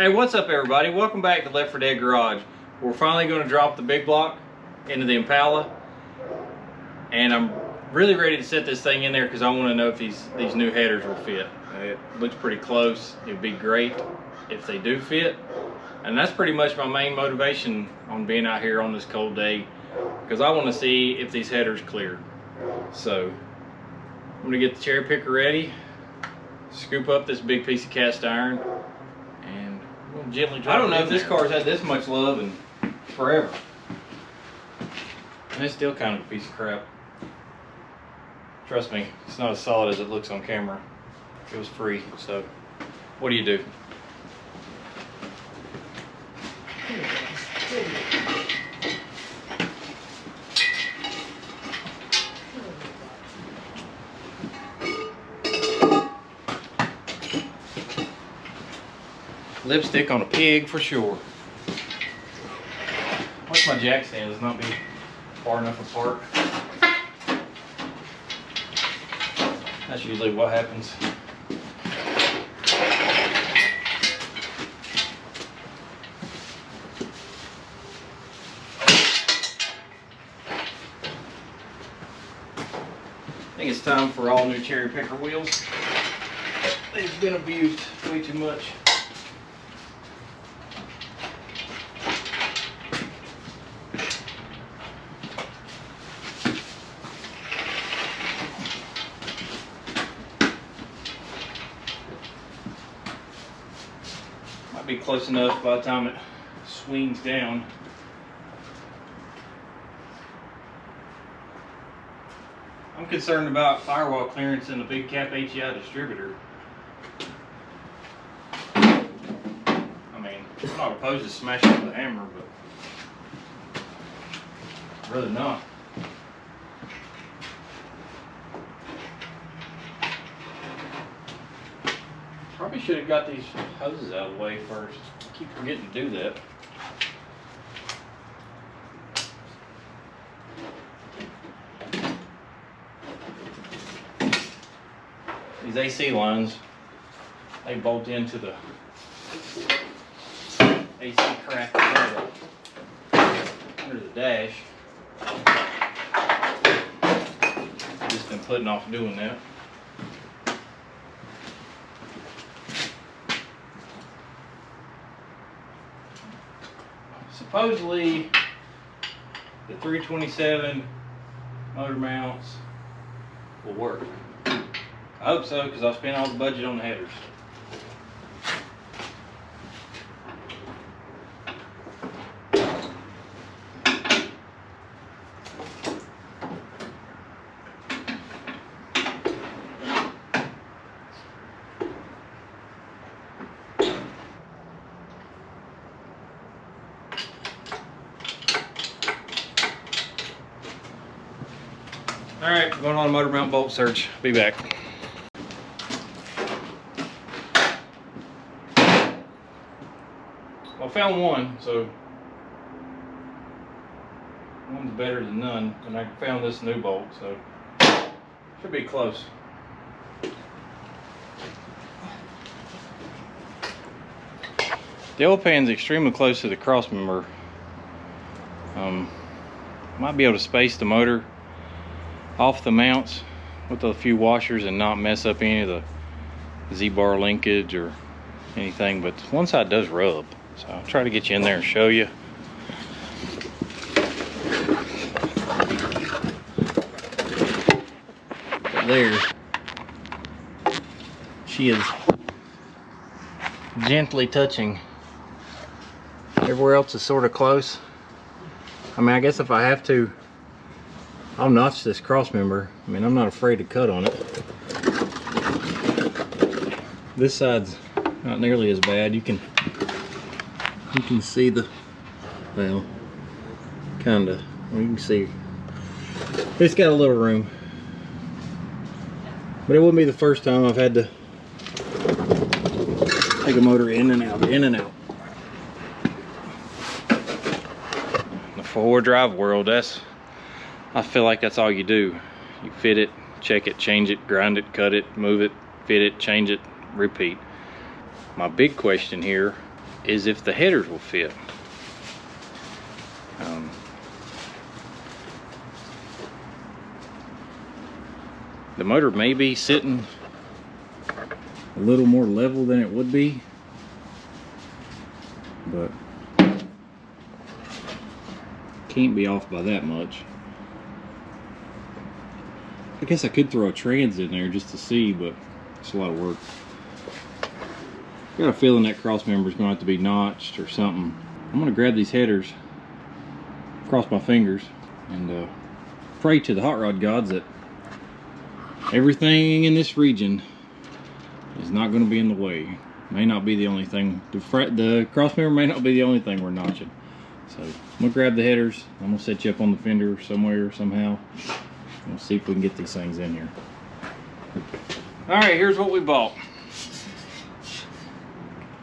Hey, what's up everybody? Welcome back to Left 4 Dead Garage. We're finally going to drop the big block into the Impala, and I'm really ready to set this thing in there because I want to know if these new headers will fit. It looks pretty close. It'd be great if they do fit, and that's pretty much my main motivation on being out here on this cold day, because I want to see if these headers clear. So I'm going to get the cherry picker ready, scoop up this big piece of cast iron, and we'll gently drop it. I don't know if this car's had this much love in forever. And it's still kind of a piece of crap. Trust me, it's not as solid as it looks on camera. It was free, so what do you do? Lipstick on a pig for sure. Watch my jack stands not be far enough apart. That's usually what happens. I think it's time for all new cherry picker wheels. They've been abused way too much. Might be close enough by the time it swings down. I'm concerned about firewall clearance in the big cap HEI distributor. I mean, I'm not opposed to smashing it with a hammer, but I'd rather not. Probably should have got these hoses out of the way first. I keep forgetting to do that. These AC lines, they bolt into the AC crack under the dash. Just been putting off doing that. Supposedly the 327 motor mounts will work. I hope so, because I've spent all the budget on the headers. Alright, going on a motor mount bolt search. Be back. Well, I found one, so one's better than none, and I found this new bolt, so should be close. The oil pan's extremely close to the cross member. Might be able to space the motor off the mounts with a few washers and not mess up any of the Z-bar linkage or anything, but one side does rub, so I'll try to get you in there and show you. But there she is, gently touching. Everywhere else is sort of close. I mean, I guess if I have to, I'll notch this cross member. I mean, I'm not afraid to cut on it. This side's not nearly as bad. You can see the, well, kinda, well, you can see it's got a little room. But it wouldn't be the first time I've had to take a motor in and out, in and out. The four-wheel drive world, I feel like that's all you do. You fit it, check it, change it, grind it, cut it, move it, fit it, change it, repeat. My big question here is if the headers will fit. The motor may be sitting a little more level than it would be, but can't be off by that much. I guess I could throw a trans in there just to see, but it's a lot of work. Got a feeling that cross member is going to have to be notched or something. I'm going to grab these headers, cross my fingers, and pray to the hot rod gods that everything in this region is not going to be in the way. May not be the only thing. The cross member may not be the only thing we're notching. So I'm going to grab the headers. I'm going to set you up on the fender somewhere, somehow. We'll see if we can get these things in here. Alright, here's what we bought.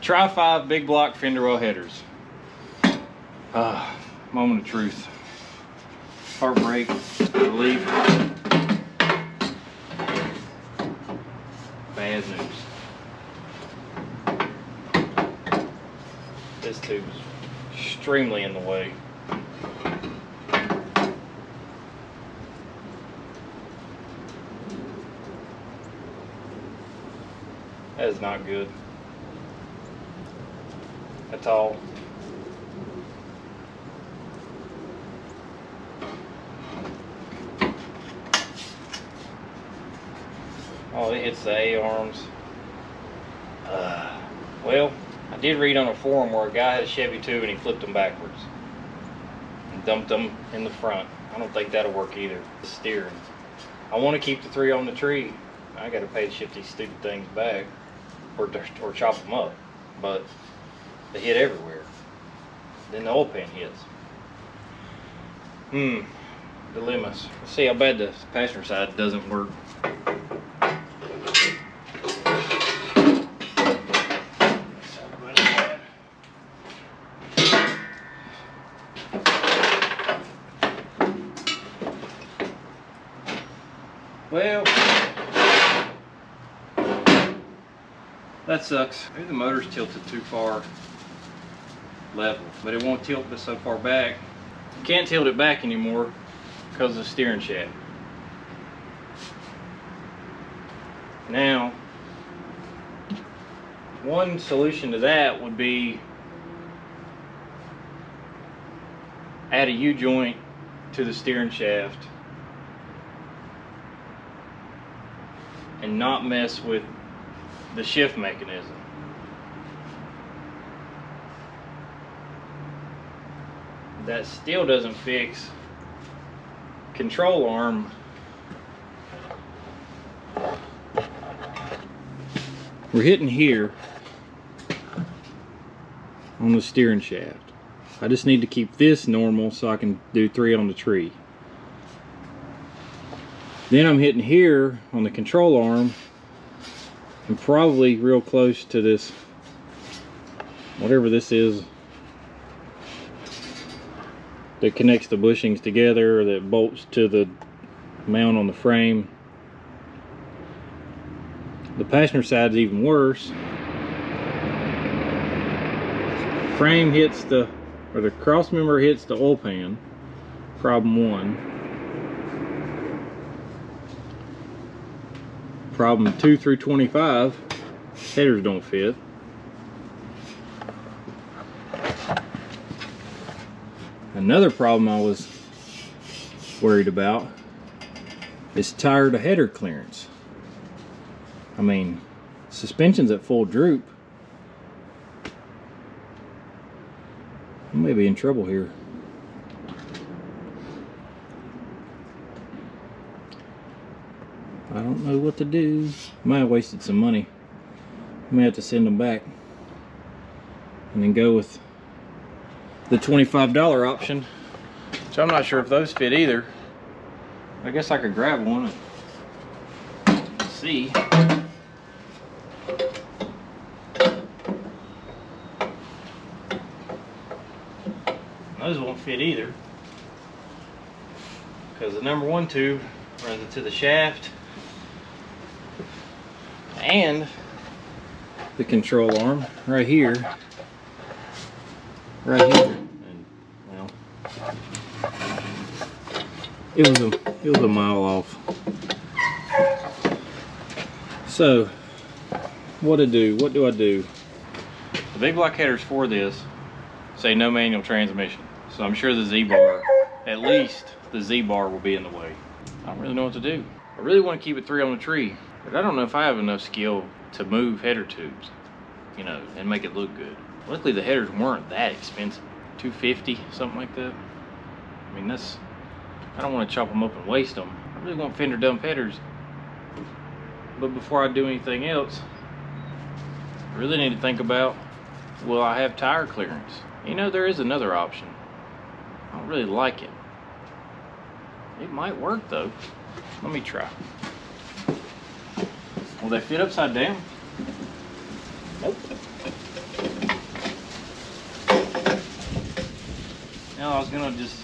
Tri-5 big block fender well headers. Moment of truth. Heartbreak, relief. Bad news. This tube is extremely in the way. That is not good at all. Oh, it hits the A-arms. Well, I did read on a forum where a guy had a Chevy 2 and he flipped them backwards and dumped them in the front. I don't think that'll work either. The steering. I want to keep the 3 on the tree. I got to pay to ship these stupid things back or chop them up, but they hit everywhere. Then the oil pan hits. Dilemmas. Let's see how bad the passenger side doesn't work. Well, that sucks. Maybe the motor's tilted too far level, but it won't tilt this so far back. You can't tilt it back anymore because of the steering shaft. Now, one solution to that would be add a U-joint to the steering shaft and not mess with the shift mechanism. That still doesn't fix control arm. We're hitting here on the steering shaft. I just need to keep this normal so I can do 3 on the tree. Then I'm hitting here on the control arm and probably real close to this, whatever this is that connects the bushings together or that bolts to the mount on the frame. The passenger side's even worse. Frame hits the, or the cross member hits the oil pan, problem 1. Problem 2 through 25, headers don't fit. Another problem I was worried about is tire to header clearance. I mean, suspension's at full droop. I may be in trouble here. I don't know what to do. Might have wasted some money. May have to send them back and then go with the $25 option, which I'm not sure if those fit either. I guess I could grab one and see. Those won't fit either because the number 1 tube runs into the shaft and the control arm right here right here, and well, it was a mile off. So what do I do? The big block headers for this say no manual transmission, so I'm sure the Z-bar, at least the Z-bar, will be in the way. I don't really know what to do. I really want to keep it 3 on the tree, but I don't know if I have enough skill to move header tubes, you know, and make it look good. Luckily the headers weren't that expensive, $250, something like that. I mean, that's, I don't want to chop them up and waste them. I really want fender dump headers, but before I do anything else, I really need to think about, will I have tire clearance? You know, there is another option. I don't really like it. It might work though. Let me try. Will they fit upside down? Nope. Now I was gonna just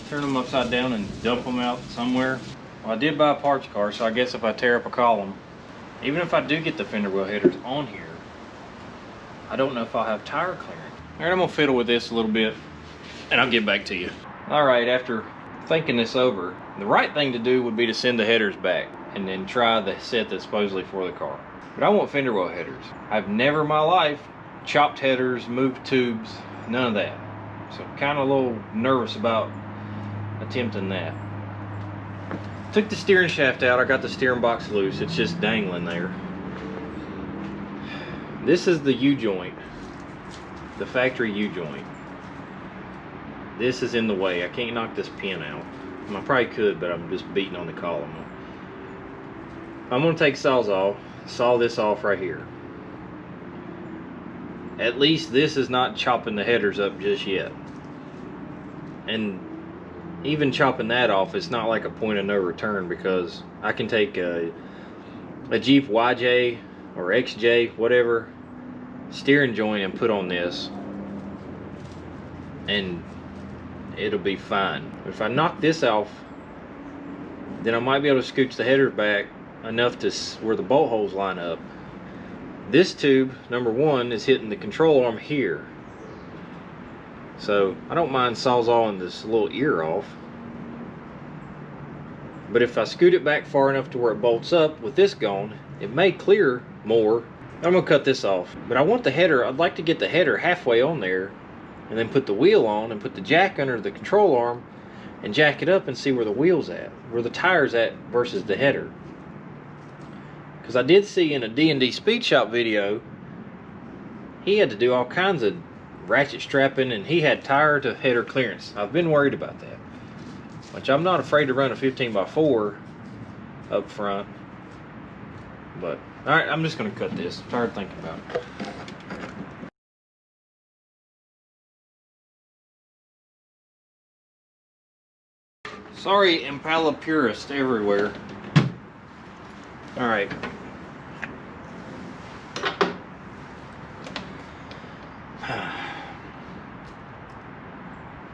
turn them upside down and dump them out somewhere. Well, I did buy a parts car, so I guess if I tear up a column, even if I do get the fender well headers on here, I don't know if I'll have tire clearance. All right, I'm gonna fiddle with this a little bit and I'll get back to you. All right, after thinking this over, the right thing to do would be to send the headers back and then try the set that's supposedly for the car. But I want fender well headers. I've never in my life chopped headers, moved tubes, none of that. So I'm kind of a little nervous about attempting that. Took the steering shaft out. I got the steering box loose. It's just dangling there. This is the U-joint, the factory U-joint. This is in the way. I can't knock this pin out. I probably could, but I'm just beating on the column. I'm going to take saw this off right here. At least this is not chopping the headers up just yet. And even chopping that off, it's not like a point of no return, because I can take a Jeep YJ or XJ, whatever, steering joint and put on this and it'll be fine. If I knock this off, then I might be able to scooch the headers back enough to where the bolt holes line up. This tube, number one, is hitting the control arm here, so I don't mind sawzalling this little ear off. But if I scoot it back far enough to where it bolts up with this gone, it may clear more. I'm gonna cut this off, but I want the header, I'd like to get the header halfway on there and then put the wheel on and put the jack under the control arm and jack it up and see where the wheel's at, where the tire's at versus the header. Because I did see in a D&D Speed Shop video, he had to do all kinds of ratchet strapping and he had tire to header clearance. I've been worried about that, which I'm not afraid to run a 15x4 up front. But alright, I'm just going to cut this. I'm tired of thinking about it. Sorry, Impala purists everywhere. Alright.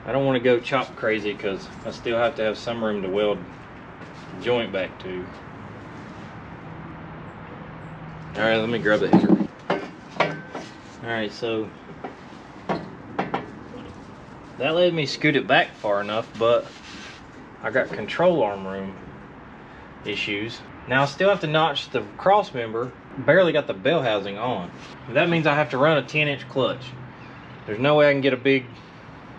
I don't want to go chop crazy because I still have to have some room to weld the joint back to. Alright, let me grab the header. Alright, so that let me scoot it back far enough, but I got control arm room issues. Now I still have to notch the cross member. Barely got the bell housing on. That means I have to run a 10-inch clutch. There's no way I can get a big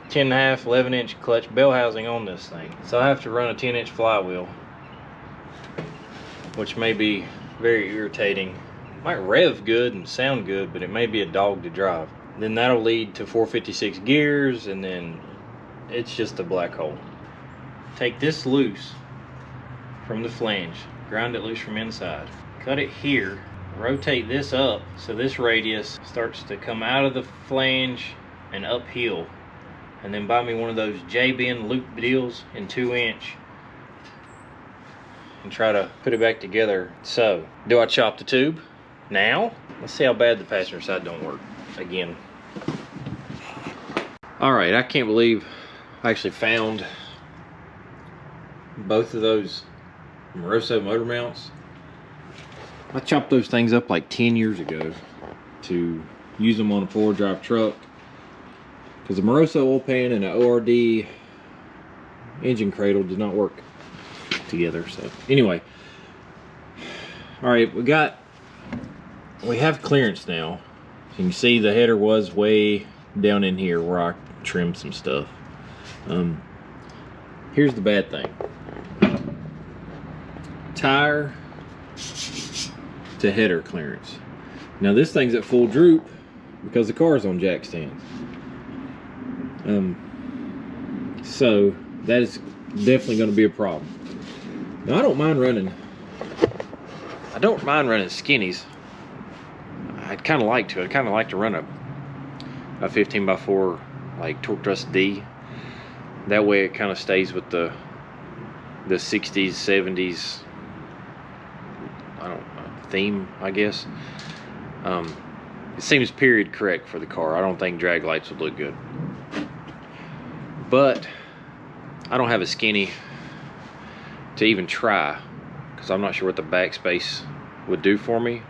10.5, 11-inch clutch bell housing on this thing. So I have to run a 10-inch flywheel, which may be very irritating. Might rev good and sound good, but it may be a dog to drive. Then that'll lead to 456 gears, and then it's just a black hole. Take this loose from the flange, grind it loose from inside, cut it here, rotate this up so this radius starts to come out of the flange and uphill, and then buy me one of those J-bend loop deals in 2-inch and try to put it back together. So, do I chop the tube now? Let's see how bad the passenger side don't work again. Alright, I can't believe I actually found both of those Moroso motor mounts. I chopped those things up like 10 years ago to use them on a 4-wheel drive truck. because the Moroso oil pan and an ORD engine cradle did not work together. So anyway, all right, we have clearance now. So you can see the header was way down in here where I trimmed some stuff. Here's the bad thing. Tire to header clearance. Now this thing's at full droop because the car's on jack stands. So that is definitely going to be a problem. Now I don't mind running skinnies. I'd kind of like to. I'd kind of like to run a 15x4 like torque thrust D. That way it kind of stays with the 60s, 70s, I don't know, theme, I guess. It seems period correct for the car. I don't think drag lights would look good. But I don't have a skinny to even try because I'm not sure what the backspace would do for me.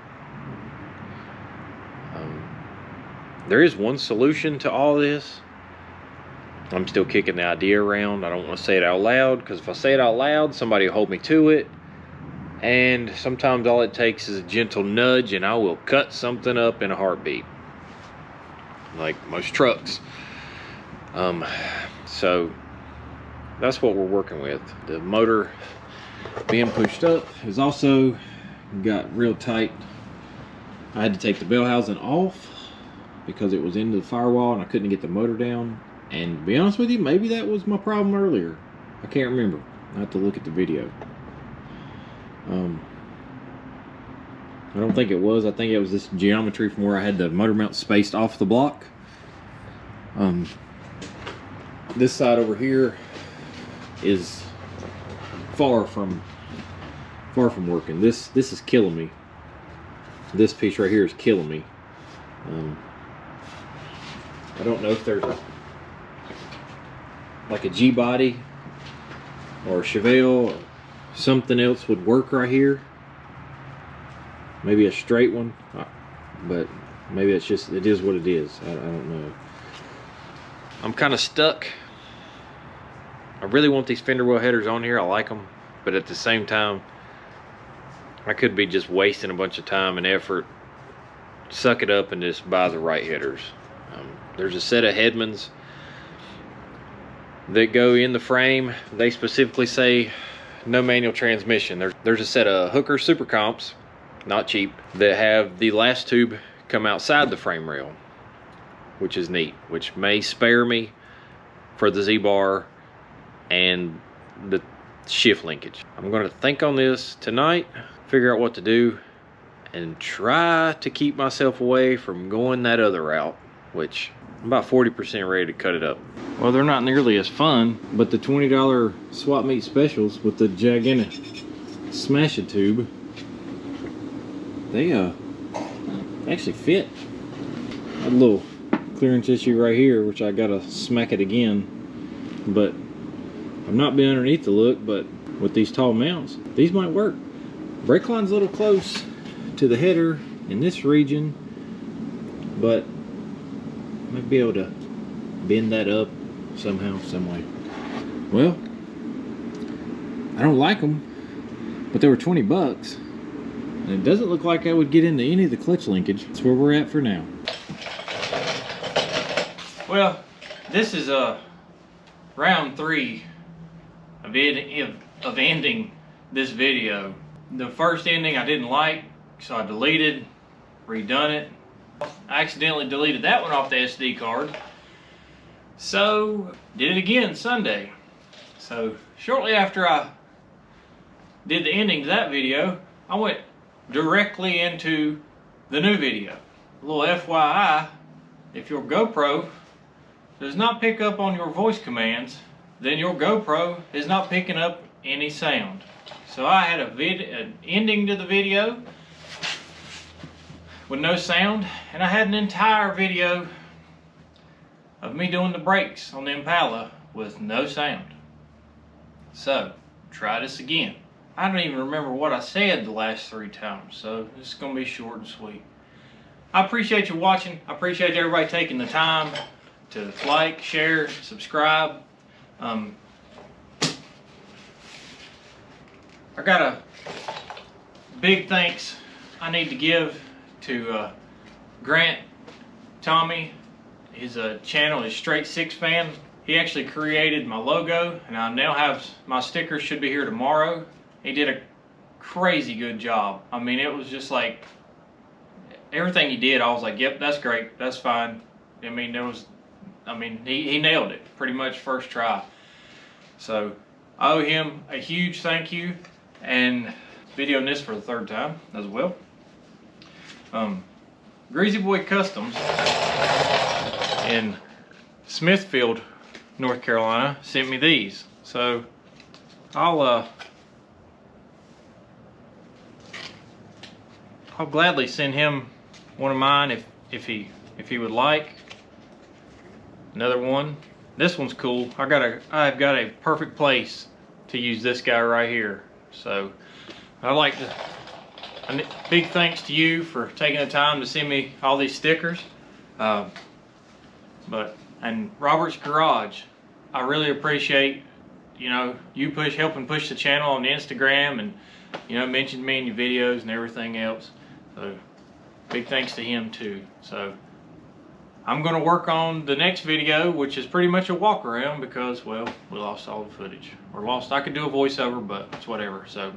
There is one solution to all this. I'm still kicking the idea around. I don't want to say it out loud because if I say it out loud, somebody will hold me to it. And sometimes all it takes is a gentle nudge and I will cut something up in a heartbeat. Like most trucks. So that's what we're working with. The motor being pushed up is also got real tight. I had to take the bell housing off because it was into the firewall and I couldn't get the motor down. And to be honest with you, maybe that was my problem earlier. I can't remember. I have to look at the video. I don't think it was. I think it was this geometry from where I had the motor mount spaced off the block. This side over here is far from working. This is killing me. This piece right here is killing me. I don't know if there's like a G-body or a Chevelle or something else would work right here. Maybe a straight one, but maybe it's just, it is what it is. I don't know. I'm kind of stuck. I really want these fender well headers on here. I like them, but at the same time, I could be just wasting a bunch of time and effort. Suck it up and just buy the right headers. There's a set of Headmans that go in the frame. They specifically say no manual transmission. There's a set of Hooker Super Comps, not cheap, that have the last tube come outside the frame rail, which is neat, which may spare me for the Z-bar and the shift linkage. I'm going to think on this tonight, figure out what to do, and try to keep myself away from going that other route, which I'm about 40% ready to cut it up. Well, they're not nearly as fun, but the $20 swap meet specials with the gigantic smash-a tube, they actually fit. A little clearance issue right here, which I gotta smack it again, but I've not been underneath the look, but with these tall mounts, these might work. Brake line's a little close to the header in this region, but I might be able to bend that up somehow, some way. Well, I don't like them, but they were 20 bucks. And it doesn't look like I would get into any of the clutch linkage. That's where we're at for now. Well, this is round 3 of ending this video. The first ending I didn't like, so I deleted, redone it. I accidentally deleted that one off the SD card, so did it again Sunday. So shortly after I did the ending to that video, I went directly into the new video. A little FYI, if your GoPro does not pick up on your voice commands, then your GoPro is not picking up any sound. So I had an ending to the video with no sound, and I had an entire video of me doing the brakes on the Impala with no sound. So try this again. I don't even remember what I said the last 3 times, so this is going to be short and sweet. I appreciate you watching. I appreciate everybody taking the time to like, share, subscribe. I got a big thanks I need to give to Grant Tommy. His channel is Straight Six Fan. He actually created my logo, and I now have my stickers. Should be here tomorrow. He did a crazy good job. I mean, it was just like everything he did, I was like, yep, that's great, that's fine. I mean, he nailed it pretty much first try. So I owe him a huge thank you, and videoing this for the third time as well. Greasy Boy Customs in Smithfield, North Carolina sent me these. So I'll gladly send him one of mine if he would like. Another one. This one's cool. I've got a perfect place to use this guy right here. So I'd like to big thanks to you for taking the time to send me all these stickers. And Robert's Garage, I really appreciate, you know, you helping push the channel on Instagram, and you know, mention me in your videos and everything else. So big thanks to him too. So I'm going to work on the next video, which is pretty much a walk around because, well, we lost all the footage. I could do a voiceover, but it's whatever. So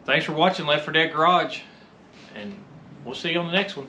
thanks for watching Left 4 Dead Garage, and we'll see you on the next one.